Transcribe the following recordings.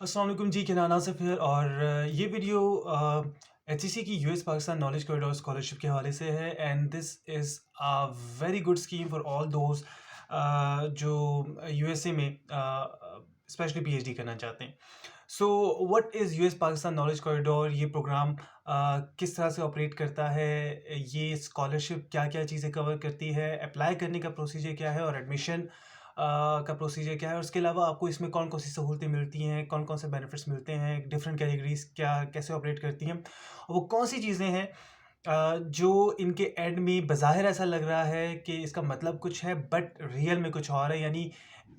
अस्सलाम वालेकुम जी, किनान आसिफ है और ये वीडियो एचईसी की US Pakistan knowledge corridor scholarship के हवाले से है and this is a very good scheme for all those जो यूएसए में स्पेशली पीएचडी करना चाहते हैं। So what is US Pakistan knowledge corridor? ये प्रोग्राम किस तरह से ऑपरेट करता है? ये स्कॉलरशिप क्या-क्या चीज़ें कवर करती है? अप्लाई करने का प्रोसीजर क्या है और एडमिशन का प्रोसीजर क्या है? और उसके अलावा आपको इसमें कौन-कौन सी सहूलतें मिलती हैं? कौन-कौन से बेनिफिट्स मिलते हैं? डिफरेंट कैटेगरीज़ क्या कैसे ऑपरेट करती हैं? वो कौन-सी चीज़ें हैं जो इनके एंड में बज़ाहिर ऐसा लग रहा है कि इसका मतलब कुछ है बट रियल में कुछ और है, यानी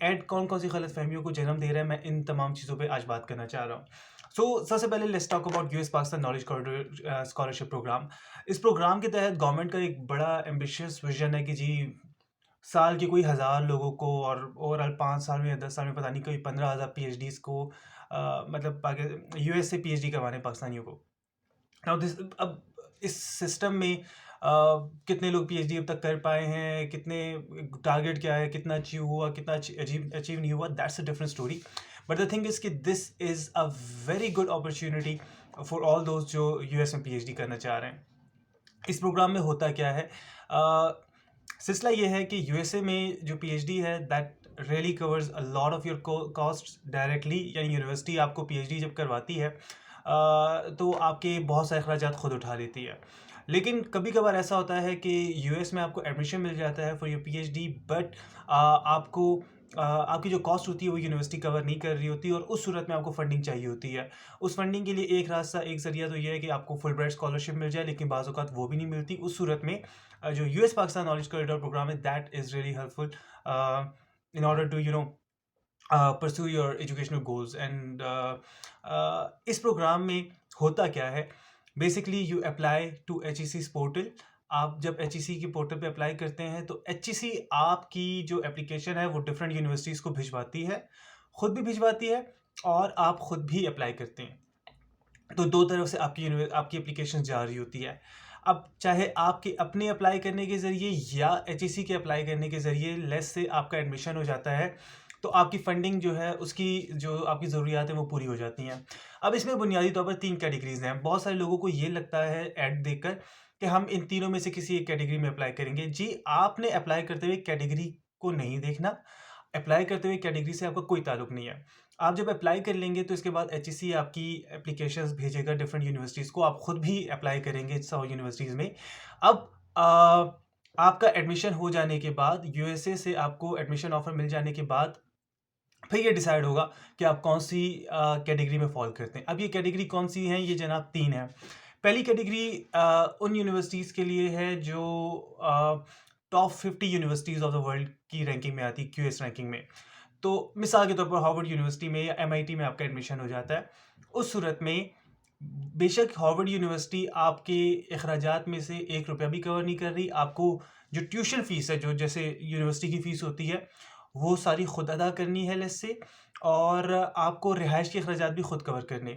एंड कौन-कौन सी गलतफ़हमियों को जन्म दे रहा है, मैं इन तमाम चीज़ों पे आज बात करना चाह रहा हूँ। सो सबसे पहले let's talk about US Pakistan knowledge corridor scholarship program. इस प्रोग्राम के तहत गवर्नमेंट का एक बड़ा एम्बिशियस विज़न है कि जी साल के कोई 1000 लोगों को और ओवरऑल 5 साल में या 10 साल में पता नहीं कोई 15,000 पीएचडीज़ को मतलब पाकि यूएस से पीएचडी करवाने पाकिस्तानियों को। नाउ दिस अब इस सिस्टम में कितने लोग पीएचडी अब तक कर पाए हैं, कितने टारगेट क्या है, कितना अचीव हुआ, कितना अचीव अचीव नहीं हुआ, that's a different story. But the thing is कि this is a very good opportunity for all those जो यूएस में पीएचडी करना चाह रहे हैं। इस प्रोग्राम में होता क्या है? सिलसिला ये है कि यूएसए में जो पीएचडी है that really covers a lot of your cost directly, यानी यूनिवर्सिटी आपको पीएचडी जब करवाती है तो आपके बहुत सारे अखराजात खुद उठा लेती है। लेकिन कभी कभार ऐसा होता है कि यूएस में आपको एडमिशन मिल जाता है फॉर योर पीएचडी, बट आपको आपकी जो कॉस्ट होती है वो यूनिवर्सिटी कवर नहीं कर रही होती और उस सूरत में आपको फंडिंग चाहिए होती है। उस फंडिंग के लिए एक रास्ता, एक ज़रिया तो ये है कि आपको फुल ब्राइट स्कॉलरशिप मिल जाए, लेकिन बाज़ औक़ात वो भी नहीं मिलती। उस सूरत में जो US Pakistan knowledge corridor program है that is really helpful in order to pursue your educational goals and इस प्रोग्राम में होता क्या है? Basically you apply to HEC's portal. आप जब एचईसी के पोर्टल पे अप्लाई करते हैं तो एचईसी आपकी जो एप्लीकेशन है वो डिफरेंट यूनिवर्सिटीज़ को भिजवाती है, खुद भी भिजवाती है और आप खुद भी अप्लाई करते हैं। तो दो तरफ से आपकी एप्लीकेशन जा रही होती है। अब चाहे आपके अपने अप्लाई करने के ज़रिए या एचईसी के अप्लाई करने के ज़रिए लेट्स से आपका एडमिशन हो जाता है, तो आपकी फंडिंग जो है उसकी जो आपकी ज़रूरियात हैं वो पूरी हो जाती हैं। अब इसमें बुनियादी तौर पर 3 कैटेगरीज़ हैं। बहुत सारे लोगों को ये लगता है ऐड देखकर कि हम इन तीनों में से किसी एक कैटेगरी में अप्लाई करेंगे। जी, आपने अप्लाई करते हुए कैटेगरी को नहीं देखना। अप्लाई करते हुए कैटेगरी से आपका कोई ताल्लुक नहीं है। आप जब अप्लाई कर लेंगे तो इसके बाद एचईसी आपकी एप्लीकेशंस भेजेगा डिफरेंट यूनिवर्सिटीज़ को, आप खुद भी अप्लाई करेंगे 100 यूनिवर्सिटीज़ में। अब आपका एडमिशन हो जाने के बाद, यूएसए से आपको एडमिशन ऑफर मिल जाने के बाद फिर ये डिसाइड होगा कि आप कौन-सी कैटेगरी में फ़ॉल करते हैं। अब ये कैटेगरी कौन-सी हैं? ये जनाब 3 हैं। पहली कैटेगरी उन यूनिवर्सिटीज़ के लिए है जो top 50 universities of the world की रैंकिंग में आती है, क्यूएस रैंकिंग में। तो मिसाल के तौर पर हार्वर्ड यूनिवर्सिटी में या एमआईटी में आपका एडमिशन हो जाता है। उस सूरत में बेशक हार्वर्ड यूनिवर्सिटी आपके अखराजात में से ₹1 भी कवर नहीं कर रही। आपको जो ट्यूशन फ़ीस है, जो जैसे यूनिवर्सिटी की फ़ीस होती है, वो सारी खुद अदा करनी है लेट्स से, और आपको रिहाइश के अखराजात भी खुद कवर करने।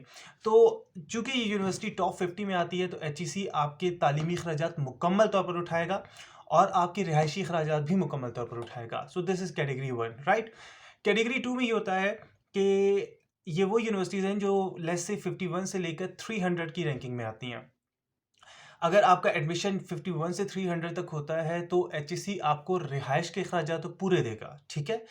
तो चूँकि ये यूनिवर्सिटी टॉप 50 में आती है तो एचईसी आपके तालीमी अखराजात मुकम्मल तौर पर उठाएगा और आपके रिहायशी अखराजात भी मुकम्मल तौर पर उठाएगा। सो this is category 1, right? Category 2 में ये होता है कि ये वो यूनिवर्सिटीज़ हैं जो लेट्स से 51 से लेकर 300 की रैंकिंग में आती हैं। अगर आपका एडमिशन 51 से 300 तक होता है तो एचईसी आपको रिहाइश के अखराजात तो पूरे देगा, ठीक है?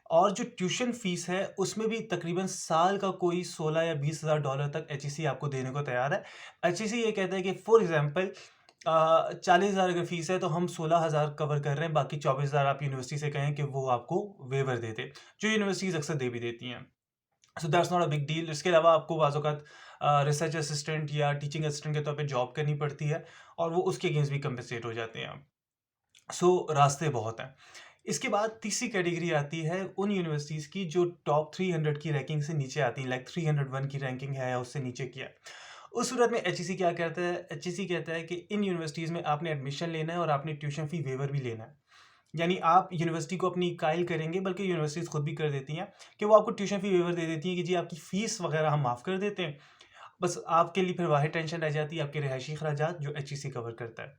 और जो ट्यूशन फ़ीस है उसमें भी तकरीबन साल का कोई 16 या $20,000 तक एचईसी आपको देने को तैयार है। एचईसी ये कहता है कि फॉर एग्ज़ाम्पल 40,000 अगर फ़ीस है तो हम 16,000 कवर कर रहे हैं, बाकी 24,000 आप यूनिवर्सिटी से कहें कि वो आपको वेवर दे दे, जो यूनिवर्सिटीज़ अक्सर दे भी देती हैं। So that's not a big deal. इसके अलावा आपको बाज़ औक़ात रिसर्च असिस्टेंट या टीचिंग असिस्टेंट के तौर पे जॉब करनी पड़ती है और वो उसके अगेंस्ट भी कंपनसेट हो जाते हैं। सो रास्ते बहुत हैं। इसके बाद तीसरी कैटेगरी आती है उन यूनिवर्सिटीज़ की जो टॉप 300 की रैंकिंग से नीचे आती हैं, लाइक 301 की रैंकिंग है या उससे नीचे की है। उस सूरत में एचईसी क्या कहता है? एचईसी कहता है कि इन यूनिवर्सिटीज़ में आपने एडमिशन लेना है और आपने ट्यूशन फ़ी वेवर भी लेना है। यानी आप यूनिवर्सिटी को अपनी कायल करेंगे, बल्कि यूनिवर्सिटीज़ खुद भी कर देती हैं कि वो आपको ट्यूशन फ़ी वेवर दे देती हैं कि जी आपकी फ़ीस वगैरह हम माफ़ कर देते हैं। बस आपके लिए फिर वाहिद टेंशन रह जाती है आपके रिहायशी अखराजात जो एचईसी कवर करता है।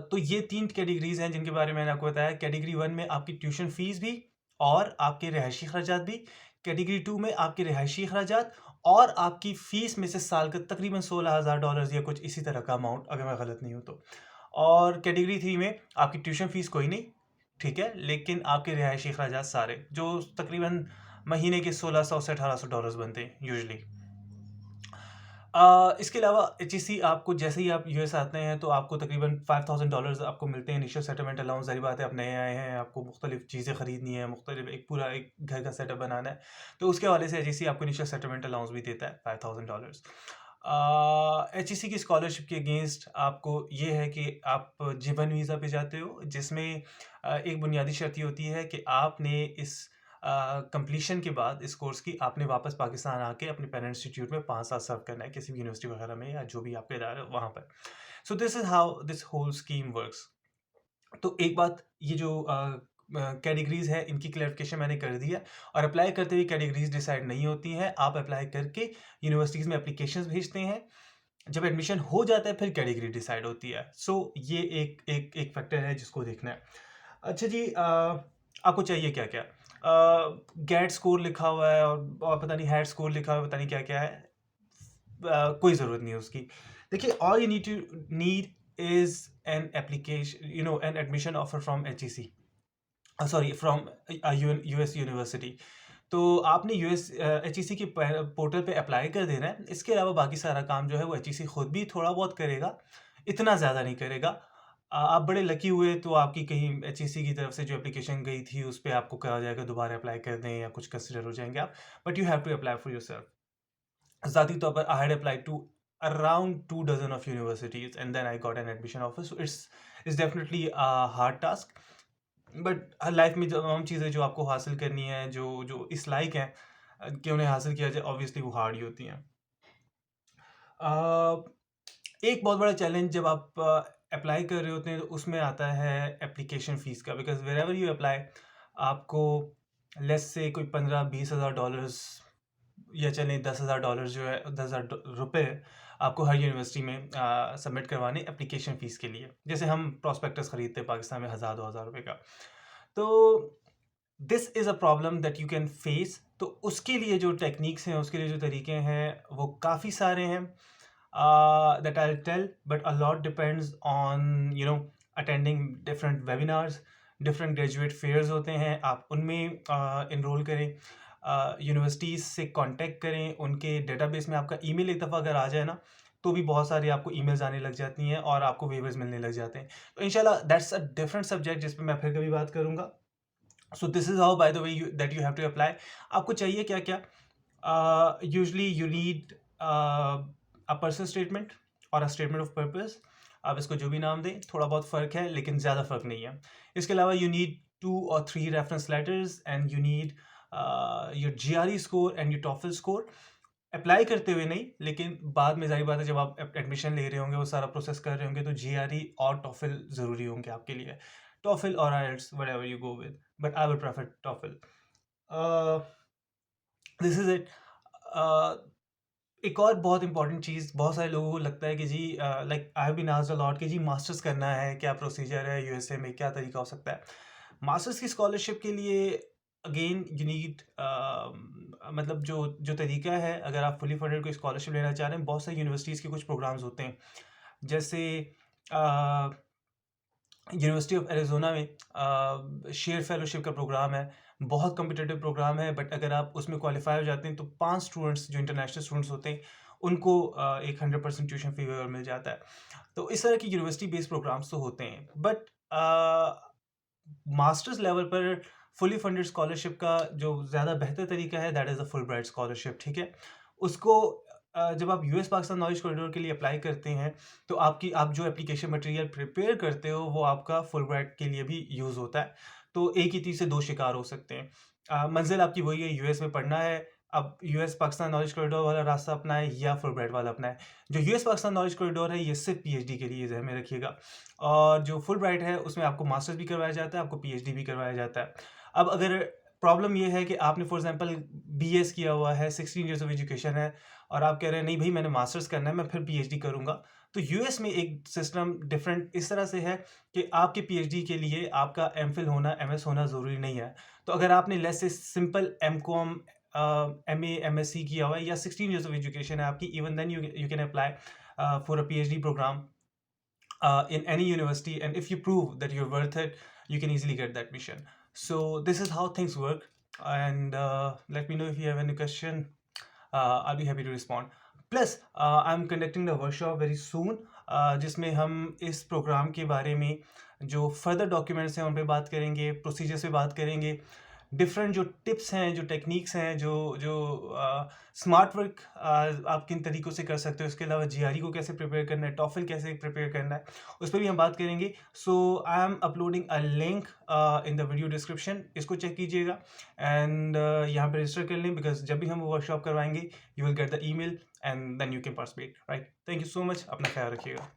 तो ये 3 कैटेगरीज़ हैं जिनके बारे में मैंने आपको बताया। कैटेगरी 1 में आपकी ट्यूशन फ़ीस भी और आपके रिहायशी खर्चात भी। कैटेगरी 2 में आपके रिहायशी अखराजात और आपकी फ़ीस में से साल का तकरीबन $16,000 या कुछ इसी तरह का अमाउंट, अगर मैं गलत नहीं हूँ तो। और कैटेगरी 3 में आपकी ट्यूशन फ़ीस कोई नहीं, ठीक है? लेकिन आपके रिहायशी अखराजात सारे, जो तकरीबन महीने के $1600 से $1800 बनते हैं यूजुअली। इसके अलावा एचईसी आपको जैसे ही आप यूएस आते हैं तो आपको तकरीबन $5000 आपको मिलते हैं इनिशियल सेटलमेंट अलाउंस। ज़ाहिर बात है, आप नए आए हैं, आपको मुख्तलिफ चीज़ें ख़रीदनी है, मुख्तलिफ एक पूरा एक घर का सेटअप बनाना है, तो उसके हवाले से एचईसी आपको इनिशियल सेटलमेंट अलाउंस भी देता है $5000। एचईसी की स्कॉलरशिप के अगेंस्ट आपको ये है कि आप J1 वीज़ा पे जाते हो, जिसमें एक बुनियादी शर्त ये होती है कि आपने इस कंप्लीशन के बाद इस कोर्स की आपने वापस पाकिस्तान आके अपने पेरेंट इंस्टीट्यूट में 5 साल सर्व करना है, किसी भी यूनिवर्सिटी वगैरह में या जो भी आपका इदारा है वहाँ पर। So this is how this whole scheme works. तो एक बात, ये जो कैटेगरीज़ है इनकी क्लैरिफिकेशन मैंने कर दी है, और अप्लाई करते हुए कैटेगरीज़ डिसाइड नहीं होती हैं। आप अप्लाई करके यूनिवर्सिटीज़ में एप्लीकेशंस भेजते हैं, जब एडमिशन हो जाता है फिर कैटेगरी डिसाइड होती है। सो ये एक एक एक फैक्टर है जिसको देखना है। अच्छा जी, आपको चाहिए क्या-क्या? गेट स्कोर लिखा हुआ है और पता नहीं हैट स्कोर लिखा हुआ है, पता नहीं क्या-क्या है। कोई ज़रूरत नहीं है उसकी। देखिए, all you need is an application, an admission offer from HEC, sorry from US university. तो आपने एचईसी की पोर्टल पे अप्लाई कर देना है। इसके अलावा बाकी सारा काम जो है वो एचईसी खुद भी थोड़ा बहुत करेगा, इतना ज़्यादा नहीं करेगा। आप बड़े लकी हुए तो आपकी कहीं एचईसी की तरफ से जो एप्लीकेशन गई थी उस पे आपको कहा जाएगा दोबारा अप्लाई कर दें या कुछ कंसिडर हो जाएंगे आप, but you have to apply for yourself. ज़ाती तौर पर I had applied to around 2 dozen of universities and then I got an admission offer, so it's definitely a hard task, but her life में तमाम चीज़ें जो आपको हासिल करनी है, जो जो इस लायक हैं कि उन्हें हासिल किया जाए, ऑब्वियसली वो हार्ड ही होती हैं। अ, एक बहुत बड़ा चैलेंज जब आप अप्लाई कर रहे होते हैं तो उसमें आता है एप्लीकेशन फ़ीस का, बिकॉज़ वेयरएवर यू अप्लाई आपको लेट्स से कोई 15-20 हज़ार डॉलर्स या चलें $10,000 जो है, ₹10,000 आपको हर यूनिवर्सिटी में सबमिट करवाने एप्लीकेशन फ़ीस के लिए। जैसे हम प्रॉस्पेक्टस खरीदते हैं पाकिस्तान में ₹1000-2000 का। तो this is a problem that you can face. तो उसके लिए जो टेक्निक्स हैं, उसके लिए जो तरीके हैं, वो काफ़ी सारे हैं that I will tell, but a lot depends on attending different webinars, different graduate fairs होते हैं, आप उनमें इनरोल करें, यूनिवर्सिटीज़ से कांटेक्ट करें, उनके डेटाबेस में आपका ईमेल एक दफ़ा अगर आ जाए ना, तो भी बहुत सारी आपको ईमेल्स आने लग जाती हैं और आपको वेवर्स मिलने लग जाते हैं। तो इंशाल्लाह दैट्स अ डिफरेंट सब्जेक्ट जिस पे मैं फिर कभी बात करूँगा। So this is how by the way that you have to apply. आपको चाहिए क्या-क्या? Usually you need a personal statement और अ स्टेटमेंट ऑफ पर्पस। आप इसको जो भी नाम दें, थोड़ा बहुत फ़र्क है लेकिन ज़्यादा फ़र्क नहीं है। इसके अलावा यू नीड 2 और 3 reference letters and you need your GRE score and your TOEFL score. Apply करते हुए नहीं, लेकिन बाद में ज़ाहिर बात है जब आप एडमिशन ले रहे होंगे, वो सारा प्रोसेस कर रहे होंगे, तो जीआरई और टॉफल ज़रूरी होंगे आपके लिए। टॉफल और IELTS whatever you go with, but I would prefer TOEFL. This is it. एक और बहुत इंपॉर्टेंट चीज़, बहुत सारे लोगों को लगता है कि जी like I have been asked a lot कि जी मास्टर्स करना है, क्या प्रोसीजर है यूएसए में, क्या तरीका हो सकता है? मास्टर्स की स्कॉलरशिप के लिए अगेन यू नीड मतलब जो जो तरीका है, अगर आप फुली फंडेड कोई स्कॉलरशिप लेना चाह रहे हैं, बहुत सारी यूनिवर्सिटीज़ के कुछ प्रोग्राम्स होते हैं। जैसे यूनिवर्सिटी ऑफ एरिज़ोना में शेयर फेलोशिप का प्रोग्राम है, बहुत कॉम्पिटिटिव प्रोग्राम है, बट अगर आप उसमें क्वालिफ़ाई हो जाते हैं तो 5 स्टूडेंट्स जो इंटरनेशनल स्टूडेंट्स होते हैं, उनको एक 100% ट्यूशन फ़ी वेवर मिल जाता है। तो इस तरह की यूनिवर्सिटी बेस्ड प्रोग्राम्स तो होते हैं, बट मास्टर्स लेवल पर फुली फंडेड स्कॉलरशिप का जो ज़्यादा बेहतर तरीका है, that is a Fulbright scholarship, ठीक है? उसको जब आप यूएस पाकिस्तान नॉलेज कॉरिडोर के लिए अप्लाई करते हैं, तो आप जो एप्लीकेशन मटेरियल प्रिपेयर करते हो, वो आपका फुलब्राइट के लिए भी यूज़ होता है। तो एक ही तीर से 2 शिकार हो सकते हैं। मंज़िल आपकी वही है, यूएस में पढ़ना है, अब यूएस पाकिस्तान नॉलेज कॉरिडोर वाला रास्ता अपनाएँ या फुलब्राइट वाला अपनाएँ। जो यूएस पाकिस्तान नॉलेज कॉरिडोर है, ये सिर्फ़ पीएचडी के लिए ज़हन में रखिएगा, और जो फुलब्राइट है, उसमें आपको मास्टर्स भी करवाया जाता है, आपको पीएचडी भी करवाया जाता है। अब अगर प्रॉब्लम ये है कि आपने फॉर एग्ज़ाम्पल बीएस किया हुआ है, 16 इयर्स ऑफ एजुकेशन है, और आप कह रहे हैं नहीं भई मैंने मास्टर्स करना है, मैं फिर पीएचडी करूँगा। तो यूएस में एक सिस्टम डिफरेंट इस तरह से है कि आपके पीएचडी के लिए आपका एमफिल होना, एमएस होना ज़रूरी नहीं है। तो अगर आपने let's say simple MCom MA MSc किया हुआ है या 16 years of education है आपकी, even then you can apply for a PhD program in any university, and if you prove that you're worth it, you can easily get that mission. So this is how things work, and let me know if you have any question. I'll be happy to respond. Plus I'm conducting the workshop very soon, जिसमें हम इस program के बारे में जो further documents हैं उन पे बात करेंगे, प्रोसीजर्स पे बात करेंगे, डिफरेंट जो टिप्स हैं, जो टेक्निक्स हैं, जो जो स्मार्ट वर्क आप किन तरीक़ों से कर सकते हो, इसके अलावा GRE को कैसे प्रिपेयर करना है, टॉफल कैसे प्रिपेयर करना है, उस पर भी हम बात करेंगे. So I am uploading a link in the video description, इसको चेक कीजिएगा एंड यहाँ पर रजिस्टर कर लें, बिकॉज जब भी हम वर्कशॉप करवाएंगे you will get the email and then you can participate, right. Thank you so much, अपना ख्याल रखिएगा.